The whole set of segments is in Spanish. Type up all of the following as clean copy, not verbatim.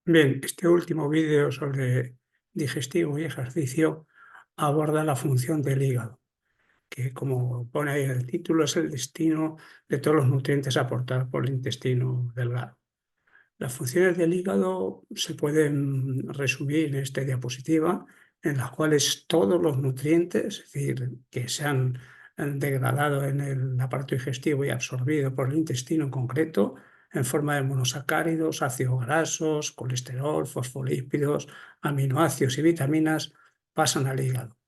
Bien, este último vídeo sobre digestivo y ejercicio aborda la función del hígado, que como pone ahí el título es el destino de todos los nutrientes aportados por el intestino delgado. Las funciones del hígado se pueden resumir en esta diapositiva, en las cuales todos los nutrientes, es decir, que se han degradado en el aparato digestivo y absorbido por el intestino en concreto, en forma de monosacáridos, ácidos grasos, colesterol, fosfolípidos, aminoácidos y vitaminas, pasan al hígado.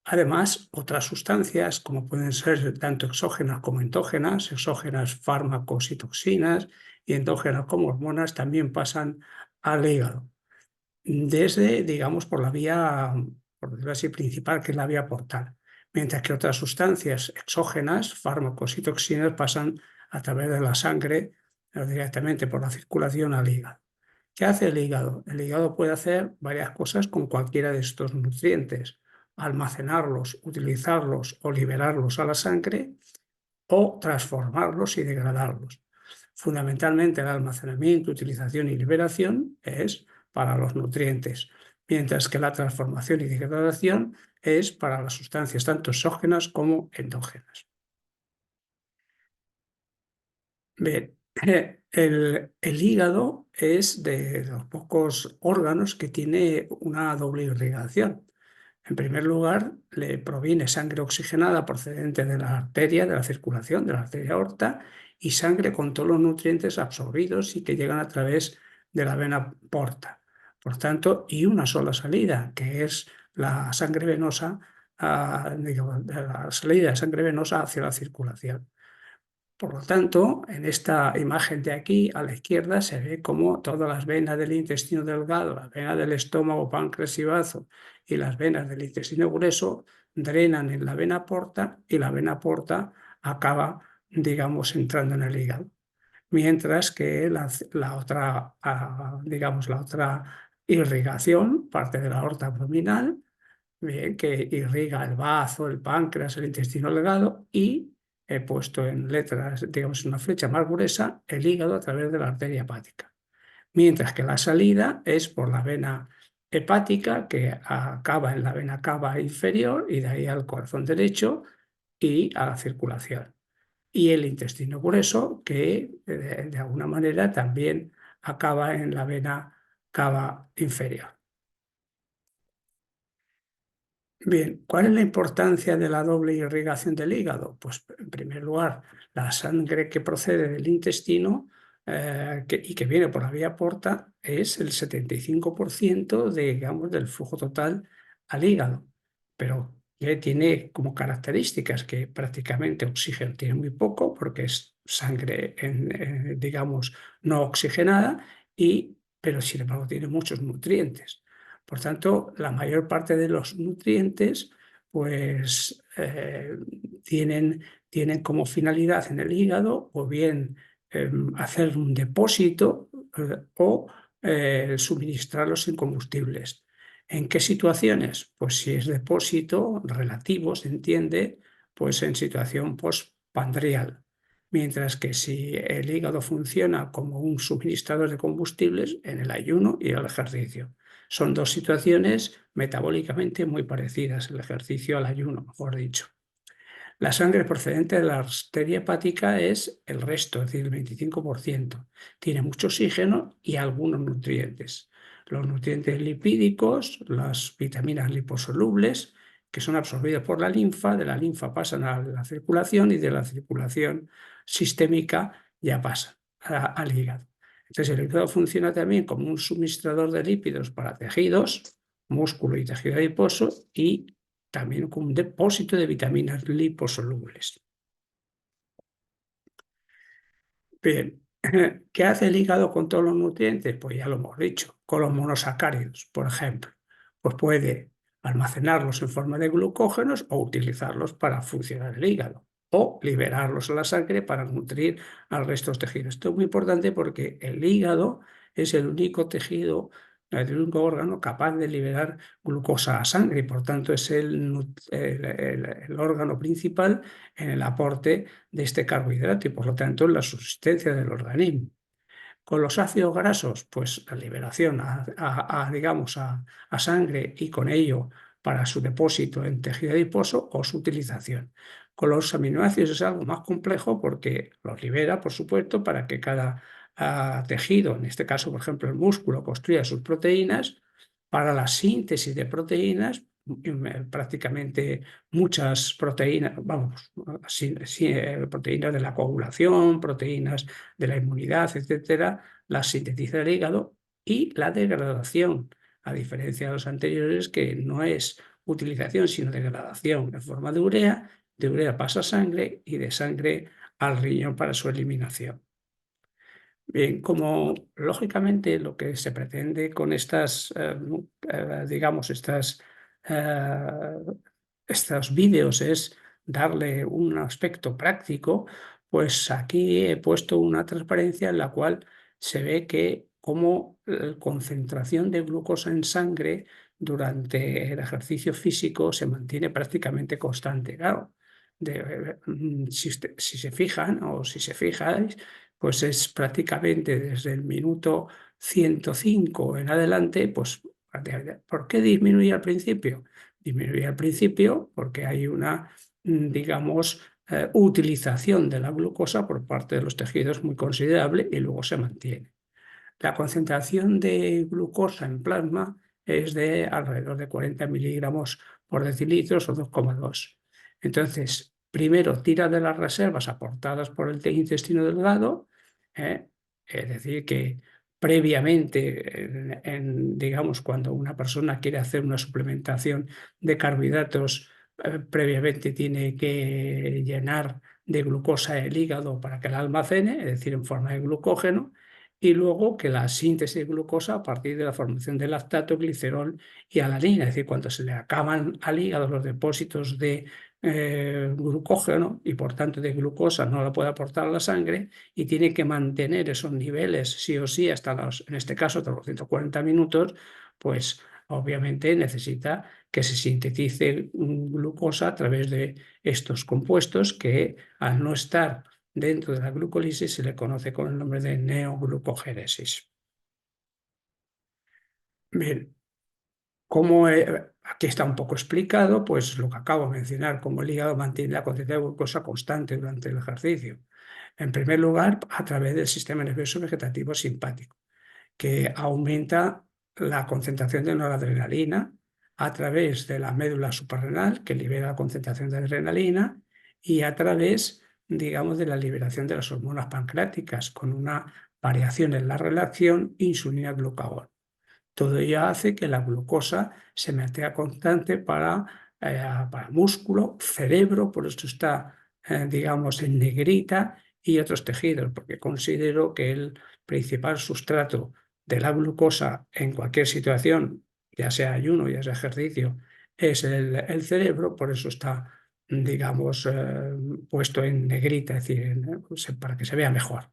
Además, otras sustancias, como pueden ser tanto exógenas como endógenas, exógenas fármacos y toxinas, y endógenas como hormonas, también pasan al hígado. Desde, digamos, por la vía, por decirlo así, principal, que es la vía portal. Mientras que otras sustancias exógenas, fármacos y toxinas, pasan a través de la sangre, directamente por la circulación al hígado. ¿Qué hace el hígado? El hígado puede hacer varias cosas con cualquiera de estos nutrientes: almacenarlos, utilizarlos o liberarlos a la sangre, o transformarlos y degradarlos. Fundamentalmente el almacenamiento, utilización y liberación es para los nutrientes, mientras que la transformación y degradación es para las sustancias tanto exógenas como endógenas. Bien, el hígado es de los pocos órganos que tiene una doble irrigación. En primer lugar, le proviene sangre oxigenada procedente de la arteria, de la circulación, de la arteria aorta, y sangre con todos los nutrientes absorbidos y que llegan a través de la vena porta. Por tanto, y una sola salida, que es la sangre venosa, digamos, la salida de sangre venosa hacia la circulación. Por lo tanto, en esta imagen de aquí a la izquierda se ve cómo todas las venas del intestino delgado, las venas del estómago, páncreas y bazo y las venas del intestino grueso drenan en la vena porta, y la vena porta acaba, digamos, entrando en el hígado. Mientras que la otra, digamos, la otra irrigación, parte de la aorta abdominal, bien, que irriga el bazo, el páncreas, el intestino delgado, y he puesto en letras, digamos, una flecha más gruesa, el hígado a través de la arteria hepática. Mientras que la salida es por la vena hepática, que acaba en la vena cava inferior y de ahí al corazón derecho y a la circulación. Y el intestino grueso, que de alguna manera también acaba en la vena cava inferior. Bien, ¿cuál es la importancia de la doble irrigación del hígado? Pues en primer lugar, la sangre que procede del intestino y que viene por la vía porta es el 75% digamos, del flujo total al hígado, pero que tiene como características que prácticamente oxígeno tiene muy poco porque es sangre, digamos, no oxigenada, pero sin embargo tiene muchos nutrientes. Por tanto, la mayor parte de los nutrientes pues, tienen como finalidad en el hígado o bien hacer un depósito o suministrarlos en combustibles. ¿En qué situaciones? Pues si es depósito relativo, se entiende, pues en situación postpandrial. Mientras que si el hígado funciona como un suministrador de combustibles en el ayuno y el ejercicio. Son dos situaciones metabólicamente muy parecidas, el ejercicio al ayuno, mejor dicho. La sangre procedente de la arteria hepática es el resto, es decir, el 25%. Tiene mucho oxígeno y algunos nutrientes. Los nutrientes lipídicos, las vitaminas liposolubles, que son absorbidas por la linfa, de la linfa pasan a la circulación y de la circulación sistémica ya pasan al hígado. Entonces el hígado funciona también como un suministrador de lípidos para tejidos, músculo y tejido adiposo, y también como un depósito de vitaminas liposolubles. Bien, ¿qué hace el hígado con todos los nutrientes? Pues ya lo hemos dicho, con los monosacáridos, por ejemplo. Pues puede almacenarlos en forma de glucógenos o utilizarlos para funcionar el hígado, o liberarlos a la sangre para nutrir al resto de los tejidos. Esto es muy importante porque el hígado es el único tejido, el único órgano capaz de liberar glucosa a la sangre, y por tanto es el órgano principal en el aporte de este carbohidrato y por lo tanto en la subsistencia del organismo. Con los ácidos grasos, pues la liberación digamos, a sangre y con ello para su depósito en tejido adiposo o su utilización. Con los aminoácidos es algo más complejo porque los libera, por supuesto, para que cada tejido, en este caso, por ejemplo, el músculo, construya sus proteínas. Para la síntesis de proteínas, prácticamente muchas proteínas, vamos, proteínas de la coagulación, proteínas de la inmunidad, etcétera, las sintetiza el hígado y la degradación, a diferencia de los anteriores, que no es utilización, sino degradación en forma de urea pasa a sangre y de sangre al riñón para su eliminación. Bien, como lógicamente lo que se pretende con estas, digamos, eh, estos vídeos es darle un aspecto práctico, pues aquí he puesto una transparencia en la cual se ve que como la concentración de glucosa en sangre durante el ejercicio físico se mantiene prácticamente constante. Claro, si se fijan o si se fijáis, pues es prácticamente desde el minuto 105 en adelante, pues ¿por qué disminuye al principio? Disminuye al principio porque hay una, digamos, utilización de la glucosa por parte de los tejidos muy considerable y luego se mantiene. La concentración de glucosa en plasma es de alrededor de 40 miligramos por decilitros o 2,2. Entonces, primero tira de las reservas aportadas por el intestino delgado, ¿eh? Es decir, que previamente, digamos, cuando una persona quiere hacer una suplementación de carbohidratos, previamente tiene que llenar de glucosa el hígado para que la almacene, es decir, en forma de glucógeno y luego que la síntesis de glucosa a partir de la formación de lactato, glicerol y alanina, es decir, cuando se le acaban al hígado los depósitos de glucógeno y por tanto de glucosa no la puede aportar a la sangre y tiene que mantener esos niveles sí o sí hasta en este caso, hasta los 140 minutos, pues obviamente necesita que se sintetice glucosa a través de estos compuestos que al no estar dentro de la glucólisis se le conoce con el nombre de neoglucogénesis. Bien, aquí está un poco explicado, pues lo que acabo de mencionar, cómo el hígado mantiene la concentración de glucosa constante durante el ejercicio. En primer lugar, a través del sistema nervioso vegetativo simpático, que aumenta la concentración de noradrenalina a través de la médula suprarrenal, que libera la concentración de adrenalina, y a través, digamos, de la liberación de las hormonas pancreáticas, con una variación en la relación insulina-glucagón. Todo ello hace que la glucosa se mantenga constante para músculo, cerebro, por eso está, digamos, en negrita, y otros tejidos, porque considero que el principal sustrato de la glucosa en cualquier situación, ya sea ayuno, ya sea ejercicio, es el cerebro, por eso está, digamos, puesto en negrita, es decir, para que se vea mejor.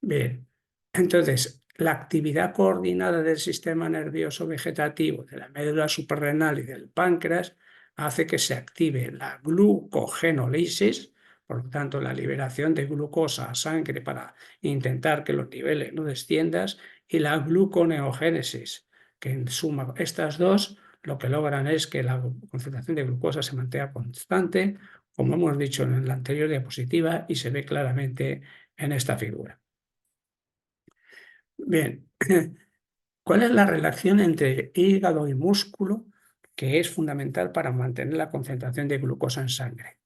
Bien, entonces, la actividad coordinada del sistema nervioso vegetativo, de la médula suprarrenal y del páncreas, hace que se active la glucogenólisis, por lo tanto, la liberación de glucosa a sangre para intentar que los niveles no desciendan, y la gluconeogénesis, que en suma estas dos lo que logran es que la concentración de glucosa se mantenga constante, como hemos dicho en la anterior diapositiva y se ve claramente en esta figura. Bien, ¿cuál es la relación entre hígado y músculo que es fundamental para mantener la concentración de glucosa en sangre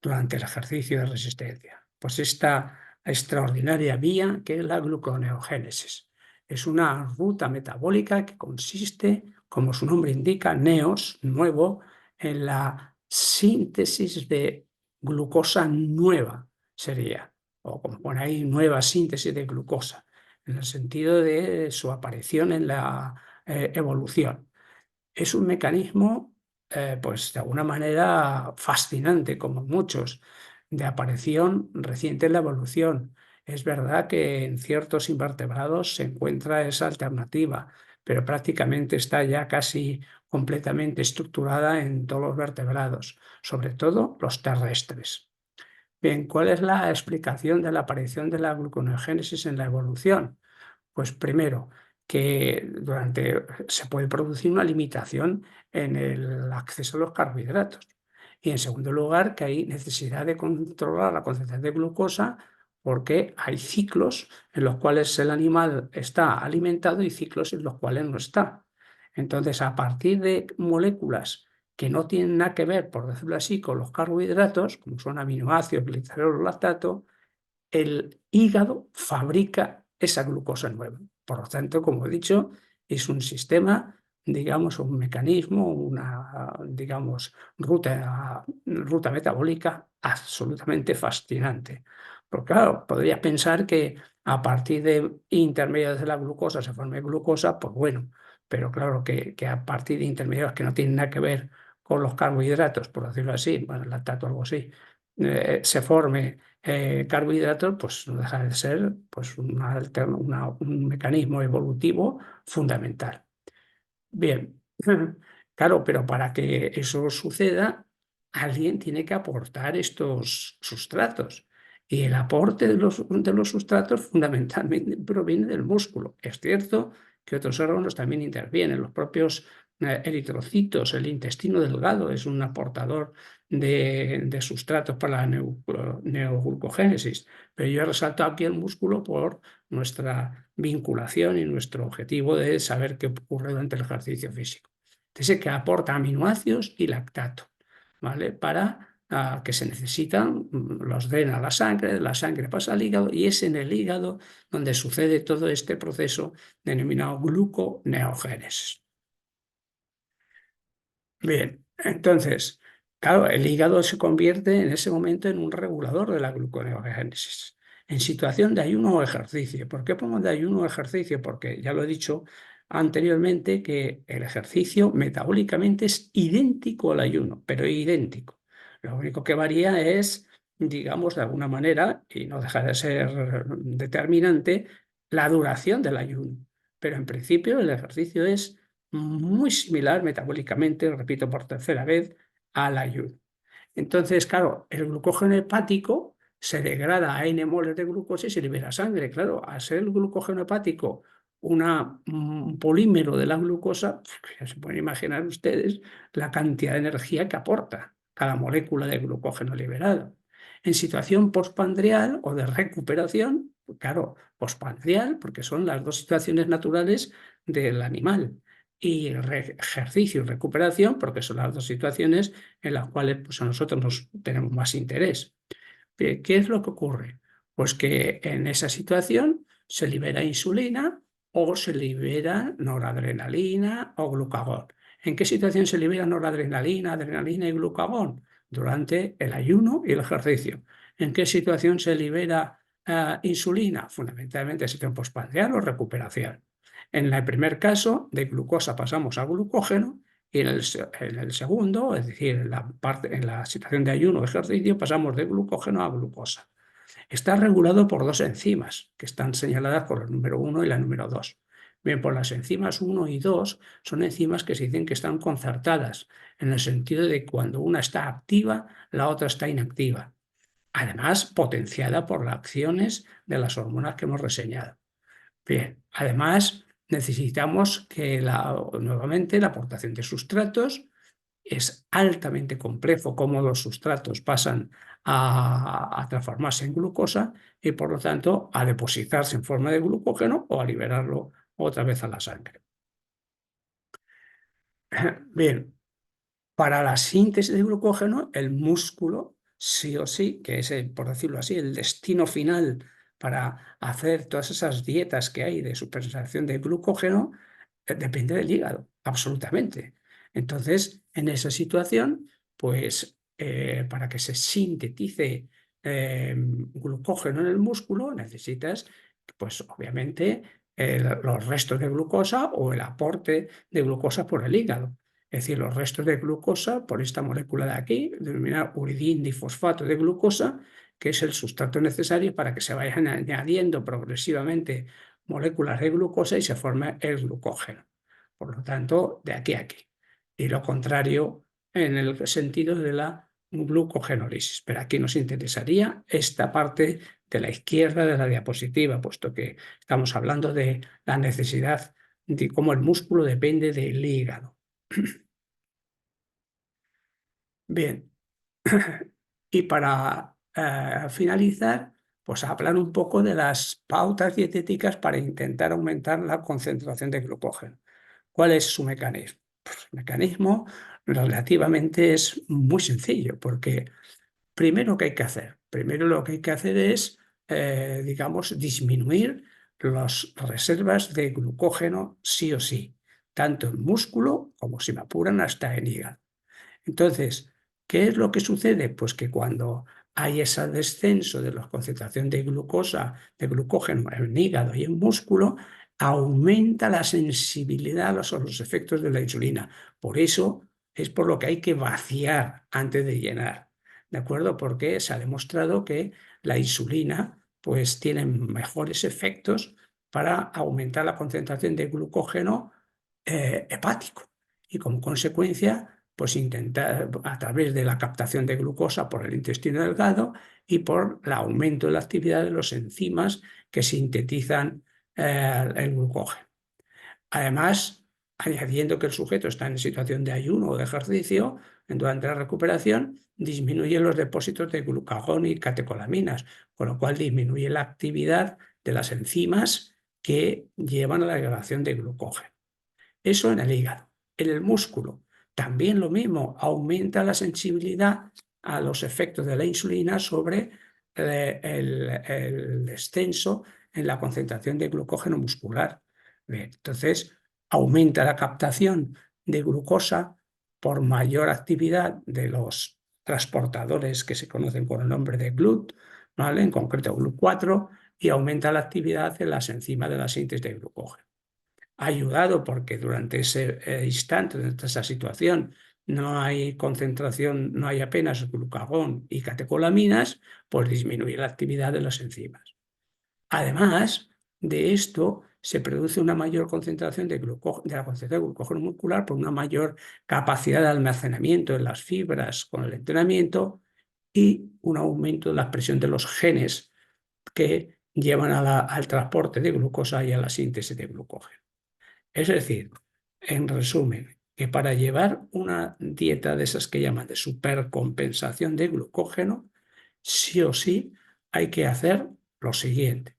durante el ejercicio de resistencia? Pues esta extraordinaria vía que es la gluconeogénesis. Es una ruta metabólica que consiste, como su nombre indica, neos, nuevo, en la síntesis de glucosa nueva, sería, o como pone ahí, nueva síntesis de glucosa, en el sentido de su aparición en la evolución. Es un mecanismo, pues de alguna manera fascinante, como muchos, de aparición reciente en la evolución. Es verdad que en ciertos invertebrados se encuentra esa alternativa, pero prácticamente está ya casi completamente estructurada en todos los vertebrados, sobre todo los terrestres. Bien, ¿cuál es la explicación de la aparición de la gluconeogénesis en la evolución? Pues primero, que se puede producir una limitación en el acceso a los carbohidratos. Y en segundo lugar, que hay necesidad de controlar la concentración de glucosa porque hay ciclos en los cuales el animal está alimentado y ciclos en los cuales no está. Entonces, a partir de moléculas que no tienen nada que ver, por decirlo así, con los carbohidratos, como son aminoácidos, glicerol, lactato, el hígado fabrica esa glucosa nueva. Por lo tanto, como he dicho, es un sistema, digamos, un mecanismo, una, digamos, ruta metabólica absolutamente fascinante. Porque claro, podrías pensar que a partir de intermediarios de la glucosa se forme glucosa, pues bueno, pero claro que a partir de intermediarios que no tienen nada que ver con los carbohidratos, por decirlo así, bueno, el lactato o algo así, se forme carbohidratos, pues no deja de ser pues, un mecanismo evolutivo fundamental. Bien, claro, pero para que eso suceda, alguien tiene que aportar estos sustratos. Y el aporte de los sustratos fundamentalmente proviene del músculo. Es cierto que otros órganos también intervienen, los propios eritrocitos, el intestino delgado es un aportador de sustratos para la neoglucogénesis. Pero yo resalto aquí el músculo por nuestra vinculación y nuestro objetivo de saber qué ocurre durante el ejercicio físico. Entonces, que aporta aminoácidos y lactato, ¿vale? Para que se necesitan, los den a la sangre pasa al hígado y es en el hígado donde sucede todo este proceso denominado gluconeogénesis. Bien, entonces, claro, el hígado se convierte en ese momento en un regulador de la gluconeogénesis. En situación de ayuno o ejercicio. ¿Por qué pongo de ayuno o ejercicio? Porque ya lo he dicho anteriormente que el ejercicio metabólicamente es idéntico al ayuno, pero idéntico. Lo único que varía es, digamos, de alguna manera, y no deja de ser determinante, la duración del ayuno. Pero en principio el ejercicio es muy similar metabólicamente, repito por tercera vez, al ayuno. Entonces, claro, el glucógeno hepático se degrada a N moles de glucosa y se libera sangre. Claro, al ser el glucógeno hepático un polímero de la glucosa, ya se pueden imaginar ustedes la cantidad de energía que aporta cada molécula de glucógeno liberado. En situación postpandrial o de recuperación, claro, postpandrial, porque son las dos situaciones naturales del animal, y ejercicio y recuperación, porque son las dos situaciones en las cuales pues, a nosotros nos tenemos más interés. ¿Qué es lo que ocurre? Pues que en esa situación se libera insulina o se libera noradrenalina o glucagón. ¿En qué situación se libera noradrenalina, adrenalina y glucagón? Durante el ayuno y el ejercicio. ¿En qué situación se libera insulina? Fundamentalmente en situación postprandial o recuperación. En el primer caso, de glucosa pasamos a glucógeno y en el segundo, es decir, en la situación de ayuno o ejercicio, pasamos de glucógeno a glucosa. Está regulado por dos enzimas que están señaladas por el número 1 y la número 2. Bien, por las enzimas 1 y 2 son enzimas que se dicen que están concertadas, en el sentido de que cuando una está activa, la otra está inactiva. Además, potenciada por las acciones de las hormonas que hemos reseñado. Bien, además necesitamos que nuevamente la aportación de sustratos es altamente complejo cómo los sustratos pasan a transformarse en glucosa y por lo tanto a depositarse en forma de glucógeno o a liberarlo otra vez a la sangre. Bien, para la síntesis de glucógeno, el músculo, sí o sí, que es, por decirlo así, el destino final para hacer todas esas dietas que hay de supersaturación de glucógeno, depende del hígado, absolutamente. Entonces, en esa situación, pues para que se sintetice glucógeno en el músculo, necesitas, pues obviamente, los restos de glucosa o el aporte de glucosa por el hígado. Es decir, los restos de glucosa por esta molécula de aquí, denominada uridín difosfato de glucosa, que es el sustrato necesario para que se vayan añadiendo progresivamente moléculas de glucosa y se forme el glucógeno. Por lo tanto, de aquí a aquí. Y lo contrario en el sentido de la glucogenólisis. Pero aquí nos interesaría esta parte de la izquierda de la diapositiva, puesto que estamos hablando de la necesidad de cómo el músculo depende del hígado. Bien, y para finalizar, pues hablar un poco de las pautas dietéticas para intentar aumentar la concentración de glucógeno. ¿Cuál es su mecanismo? Pues el mecanismo relativamente es muy sencillo, porque primero, ¿qué hay que hacer? Primero lo que hay que hacer es, digamos, disminuir las reservas de glucógeno sí o sí, tanto en músculo como, si me apuran, hasta en hígado. Entonces, ¿qué es lo que sucede? Pues que cuando hay ese descenso de la concentración de glucosa, de glucógeno en hígado y en músculo, aumenta la sensibilidad a los efectos de la insulina. Por eso es por lo que hay que vaciar antes de llenar, ¿de acuerdo? Porque se ha demostrado que la insulina pues tiene mejores efectos para aumentar la concentración de glucógeno hepático y como consecuencia pues intentar a través de la captación de glucosa por el intestino delgado y por el aumento de la actividad de los enzimas que sintetizan el glucógeno. Además, añadiendo que el sujeto está en situación de ayuno o de ejercicio, durante la recuperación disminuye los depósitos de glucagón y catecolaminas, con lo cual disminuye la actividad de las enzimas que llevan a la degradación de glucógeno. Eso en el hígado. En el músculo, también lo mismo, aumenta la sensibilidad a los efectos de la insulina sobre el descenso en la concentración de glucógeno muscular. Bien, entonces, aumenta la captación de glucosa por mayor actividad de los transportadores que se conocen con el nombre de GLUT, ¿vale? En concreto GLUT4, y aumenta la actividad de las enzimas de la síntesis de glucógeno. Ayudado porque durante ese instante, durante esa situación, no hay concentración, no hay apenas glucagón y catecolaminas, pues disminuye la actividad de las enzimas. Además de esto, se produce una mayor concentración de la concentración de glucógeno muscular por una mayor capacidad de almacenamiento en las fibras con el entrenamiento y un aumento de la expresión de los genes que llevan al transporte de glucosa y a la síntesis de glucógeno. Es decir, en resumen, que para llevar una dieta de esas que llaman de supercompensación de glucógeno, sí o sí hay que hacer lo siguiente.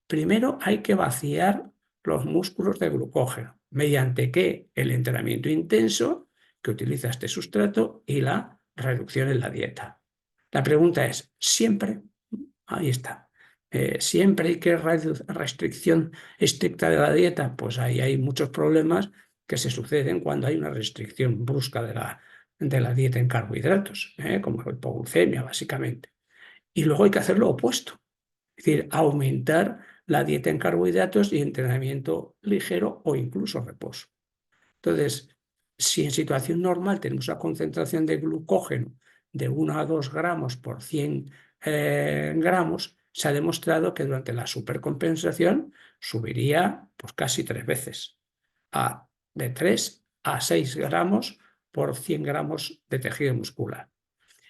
Primero hay que vaciar los músculos de glucógeno. ¿Mediante qué? El entrenamiento intenso que utiliza este sustrato y la reducción en la dieta. La pregunta es, ¿siempre? Ahí está. ¿Siempre hay que restricción estricta de la dieta? Pues ahí hay muchos problemas que se suceden cuando hay una restricción brusca de la dieta en carbohidratos, como la hipoglucemia, básicamente. Y luego hay que hacer lo opuesto, es decir, aumentar la dieta en carbohidratos y entrenamiento ligero o incluso reposo. Entonces, si en situación normal tenemos una concentración de glucógeno de 1 a 2 gramos por 100 gramos, se ha demostrado que durante la supercompensación subiría pues, casi 3 veces, de 3 a 6 gramos por 100 gramos de tejido muscular.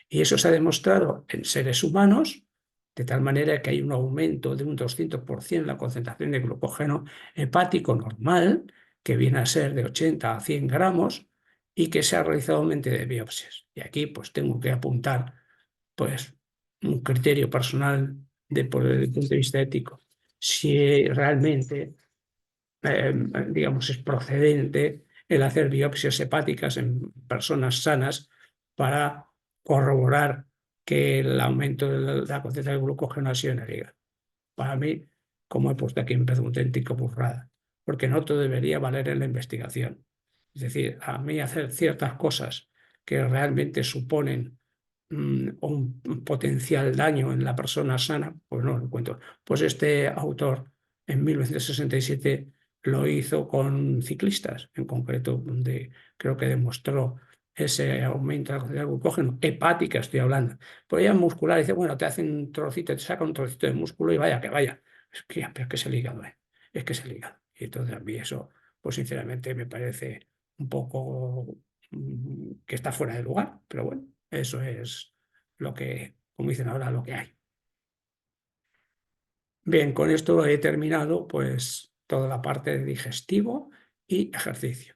Y eso se ha demostrado en seres humanos, de tal manera que hay un aumento de un 200% en la concentración de glucógeno hepático normal, que viene a ser de 80 a 100 gramos, y que se ha realizado mente de biopsias. Y aquí pues tengo que apuntar pues un criterio personal por el punto de vista ético. Si realmente digamos, es procedente el hacer biopsias hepáticas en personas sanas para corroborar que el aumento de la concentración de glucógeno ha sido en el hígado. Para mí, como he puesto aquí, me parece una auténtica burrada, porque no todo debería valer en la investigación. Es decir, a mí hacer ciertas cosas que realmente suponen un potencial daño en la persona sana, pues no lo encuentro. Pues este autor en 1967 lo hizo con ciclistas, en concreto, donde creo que demostró ese aumento de la cantidad de glucógeno, hepática estoy hablando. Pero ya muscular, dice, bueno, te hacen un trocito, te saca un trocito de músculo y vaya que vaya. Pero es que es el hígado, es que es el hígado. Y entonces a mí eso, pues sinceramente me parece un poco que está fuera de lugar, pero bueno, eso es lo que, como dicen ahora, lo que hay. Bien, con esto he terminado pues toda la parte de digestivo y ejercicio.